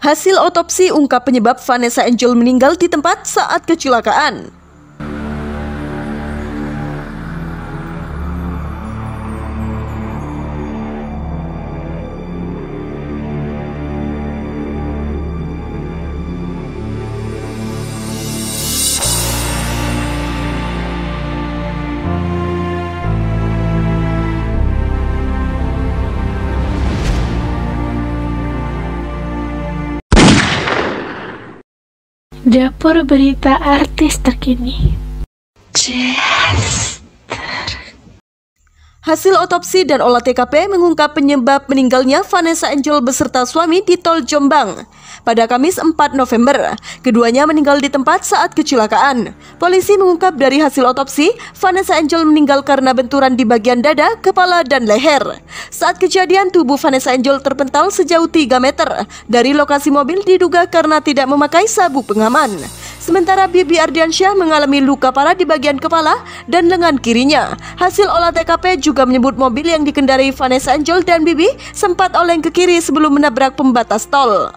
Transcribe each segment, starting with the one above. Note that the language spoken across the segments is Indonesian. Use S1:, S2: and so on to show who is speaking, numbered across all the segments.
S1: Hasil otopsi ungkap penyebab Vanessa Angel meninggal di tempat saat kecelakaan.
S2: Dapur berita artis terkini.
S1: Hasil otopsi dan olah TKP mengungkap penyebab meninggalnya Vanessa Angel beserta suami di Tol Jombang pada Kamis 4 November. Keduanya meninggal di tempat saat kecelakaan. Polisi mengungkap dari hasil otopsi, Vanessa Angel meninggal karena benturan di bagian dada, kepala, dan leher. Saat kejadian, tubuh Vanessa Angel terpental sejauh 3 meter dari lokasi mobil diduga karena tidak memakai sabuk pengaman. Sementara Bibi Ardiansyah mengalami luka parah di bagian kepala dan lengan kirinya. Hasil olah TKP juga menyebut mobil yang dikendarai Vanessa Angel dan Bibi sempat oleng ke kiri sebelum menabrak pembatas tol.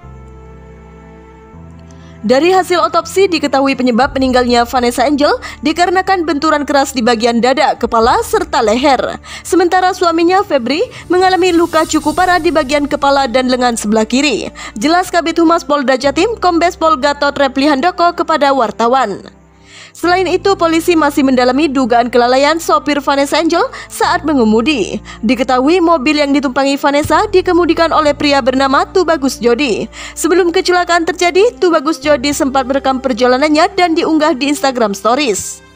S1: Dari hasil otopsi diketahui penyebab meninggalnya Vanessa Angel dikarenakan benturan keras di bagian dada, kepala, serta leher. Sementara suaminya Febri mengalami luka cukup parah di bagian kepala dan lengan sebelah kiri. Jelas Kabid Humas Polda Jatim, Kombes Pol Gatot Repli Handoko kepada wartawan. Selain itu, polisi masih mendalami dugaan kelalaian sopir Vanessa Angel saat mengemudi. Diketahui mobil yang ditumpangi Vanessa dikemudikan oleh pria bernama Tubagus Jody. Sebelum kecelakaan terjadi, Tubagus Jody sempat merekam perjalanannya dan diunggah di Instagram Stories.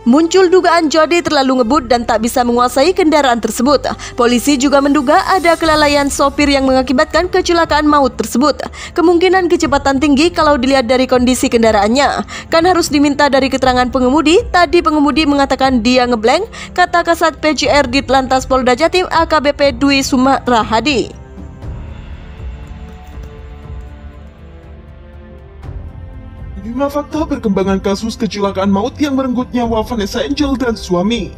S1: Muncul dugaan Jody terlalu ngebut dan tak bisa menguasai kendaraan tersebut. Polisi juga menduga ada kelalaian sopir yang mengakibatkan kecelakaan maut tersebut. Kemungkinan kecepatan tinggi kalau dilihat dari kondisi kendaraannya. Kan harus diminta dari keterangan pengemudi. Tadi pengemudi mengatakan dia ngeblank, kata Kasat PJR Ditlantas Polda Jatim AKBP Dwi Sumatra Hadi.
S3: Lima fakta perkembangan kasus kecelakaan maut yang merenggut nyawa Vanessa Angel dan suami.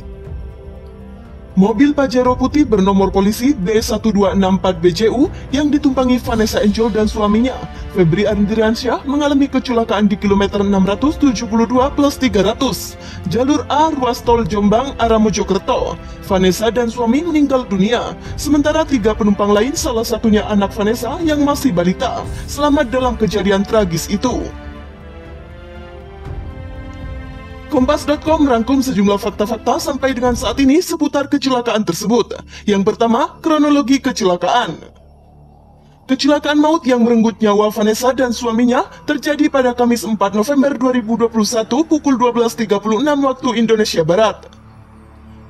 S3: Mobil Pajero putih bernomor polisi B1264BJU yang ditumpangi Vanessa Angel dan suaminya, Febri Ardiansyah, mengalami kecelakaan di kilometer 672+300, jalur A ruas tol Jombang arah Mojokerto. Vanessa dan suami meninggal dunia, sementara 3 penumpang lain, salah satunya anak Vanessa yang masih balita, selamat dalam kejadian tragis itu. Kompas.com merangkum sejumlah fakta-fakta sampai dengan saat ini seputar kecelakaan tersebut. Yang pertama, kronologi kecelakaan. Kecelakaan maut yang merenggut nyawa Vanessa dan suaminya terjadi pada Kamis 4 November 2021 pukul 12.36 waktu Indonesia Barat.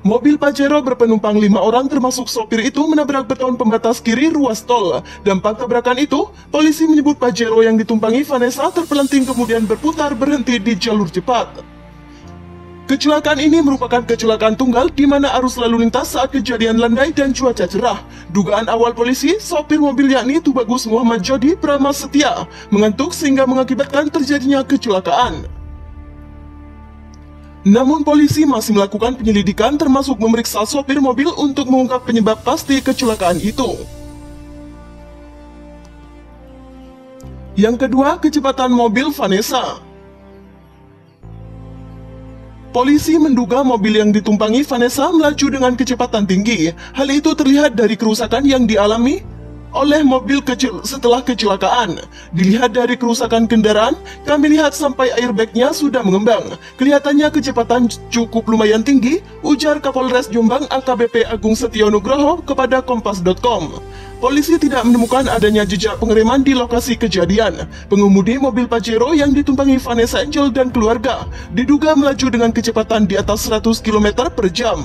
S3: Mobil Pajero berpenumpang 5 orang termasuk sopir itu menabrak beton pembatas kiri ruas tol. Dampak tabrakan itu, polisi menyebut Pajero yang ditumpangi Vanessa terpelanting kemudian berputar berhenti di jalur cepat. Kecelakaan ini merupakan kecelakaan tunggal di mana arus lalu lintas saat kejadian landai dan cuaca cerah. Dugaan awal polisi, sopir mobil yakni Tubagus Muhammad Jody Prasetya mengantuk sehingga mengakibatkan terjadinya kecelakaan. Namun polisi masih melakukan penyelidikan termasuk memeriksa sopir mobil untuk mengungkap penyebab pasti kecelakaan itu. Yang kedua, kecepatan mobil Vanessa. Polisi menduga mobil yang ditumpangi Vanessa melaju dengan kecepatan tinggi. Hal itu terlihat dari kerusakan yang dialami oleh mobil kecil setelah kecelakaan. Dilihat dari kerusakan kendaraan, kami lihat sampai airbagnya sudah mengembang. Kelihatannya kecepatan cukup lumayan tinggi, ujar Kapolres Jombang AKBP Agung Setiono Nugroho kepada Kompas.com. Polisi tidak menemukan adanya jejak pengereman di lokasi kejadian. Pengemudi mobil Pajero yang ditumpangi Vanessa Angel dan keluarga diduga melaju dengan kecepatan di atas 100 km per jam.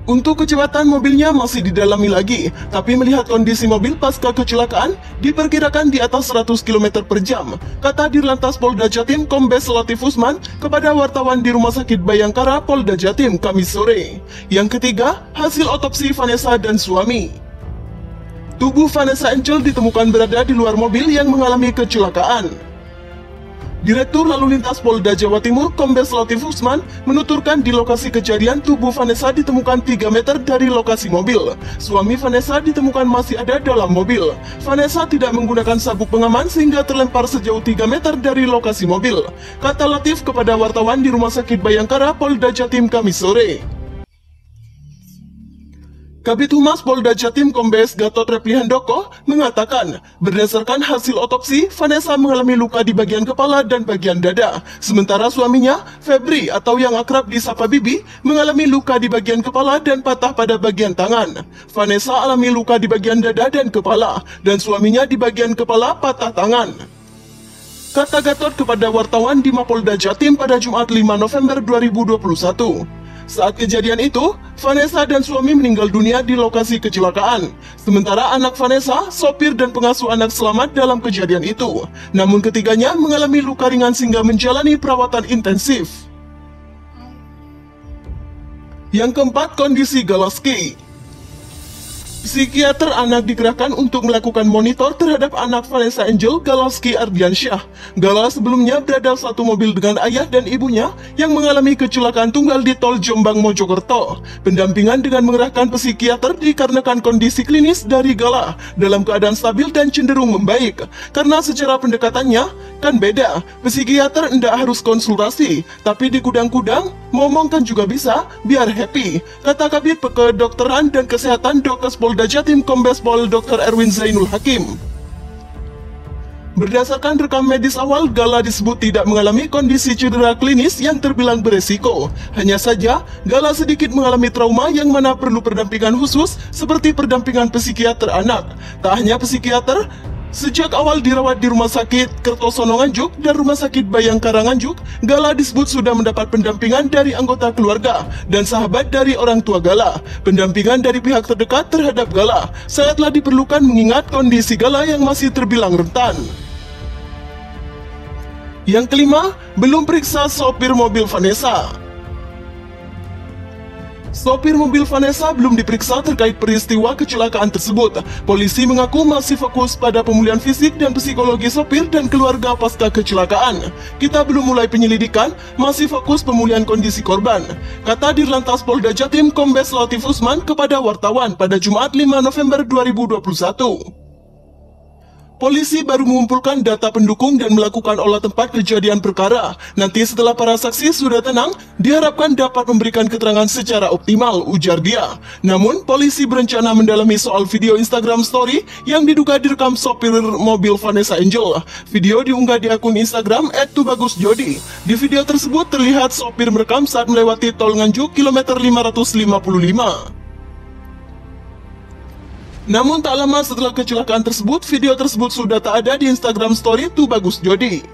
S3: Untuk kecepatan mobilnya masih didalami lagi, tapi melihat kondisi mobil pasca kecelakaan diperkirakan di atas 100 km per jam, kata Dirlantas Polda Jatim Kombes Latif Usman kepada wartawan di Rumah Sakit Bayangkara Polda Jatim Kamis sore. Yang ketiga, hasil otopsi Vanessa dan suami. Tubuh Vanessa Angel ditemukan berada di luar mobil yang mengalami kecelakaan. Direktur Lalu Lintas Polda Jawa Timur Kombes Latif Usman menuturkan di lokasi kejadian tubuh Vanessa ditemukan 3 meter dari lokasi mobil. Suami Vanessa ditemukan masih ada dalam mobil. Vanessa tidak menggunakan sabuk pengaman sehingga terlempar sejauh 3 meter dari lokasi mobil, kata Latif kepada wartawan di Rumah Sakit Bayangkara Polda Jatim Kamis sore. Kabid Humas Polda Jatim Kombes Gatot Replihandoko mengatakan, berdasarkan hasil otopsi, Vanessa mengalami luka di bagian kepala dan bagian dada. Sementara suaminya, Febri atau yang akrab disapa Bibi, mengalami luka di bagian kepala dan patah pada bagian tangan. Vanessa alami luka di bagian dada dan kepala, dan suaminya di bagian kepala patah tangan, kata Gatot kepada wartawan di Mapolda Jatim pada Jumat 5 November 2021. Saat kejadian itu, Vanessa dan suami meninggal dunia di lokasi kecelakaan. Sementara anak Vanessa, sopir dan pengasuh anak selamat dalam kejadian itu. Namun ketiganya mengalami luka ringan sehingga menjalani perawatan intensif. Yang keempat, kondisi Galaski. Psikiater anak dikerahkan untuk melakukan monitor terhadap anak Vanessa Angel Galowski Ardiansyah. Gala sebelumnya berada satu mobil dengan ayah dan ibunya yang mengalami kecelakaan tunggal di tol Jombang Mojokerto. Pendampingan dengan mengerahkan psikiater dikarenakan kondisi klinis dari Gala dalam keadaan stabil dan cenderung membaik. Karena secara pendekatannya kan beda, psikiater ndak harus konsultasi, tapi di kudang-kudang ngomong kan juga bisa, biar happy, kata Kabid Kedokteran dan Kesehatan Dokes Polda Jatim Kombes Pol Dr. Erwin Zainul Hakim. Berdasarkan rekam medis awal, Gala disebut tidak mengalami kondisi cedera klinis yang terbilang beresiko. Hanya saja, Gala sedikit mengalami trauma yang mana perlu pendampingan khusus seperti pendampingan psikiater anak. Tak hanya psikiater, sejak awal dirawat di Rumah Sakit Kertosono Nganjuk dan Rumah Sakit Bayangkara Nganjuk, Gala disebut sudah mendapat pendampingan dari anggota keluarga dan sahabat dari orang tua Gala. Pendampingan dari pihak terdekat terhadap Gala sangatlah diperlukan mengingat kondisi Gala yang masih terbilang rentan. Yang kelima, belum periksa sopir mobil Vanessa. Sopir mobil Vanessa belum diperiksa terkait peristiwa kecelakaan tersebut. Polisi mengaku masih fokus pada pemulihan fisik dan psikologi sopir dan keluarga pasca kecelakaan. Kita belum mulai penyelidikan, masih fokus pemulihan kondisi korban, kata Dirlantas Polda Jatim Kombes Latif Usman kepada wartawan pada Jumat 5 November 2021. Polisi baru mengumpulkan data pendukung dan melakukan olah tempat kejadian perkara. Nanti setelah para saksi sudah tenang, diharapkan dapat memberikan keterangan secara optimal, ujar dia. Namun, polisi berencana mendalami soal video Instagram Story yang diduga direkam sopir mobil Vanessa Angel. Video diunggah di akun Instagram @tubagusjodi. Di video tersebut terlihat sopir merekam saat melewati tol Nganjuk kilometer 555. Namun tak lama setelah kecelakaan tersebut, video tersebut sudah tak ada di Instagram Story Tubagusjodi.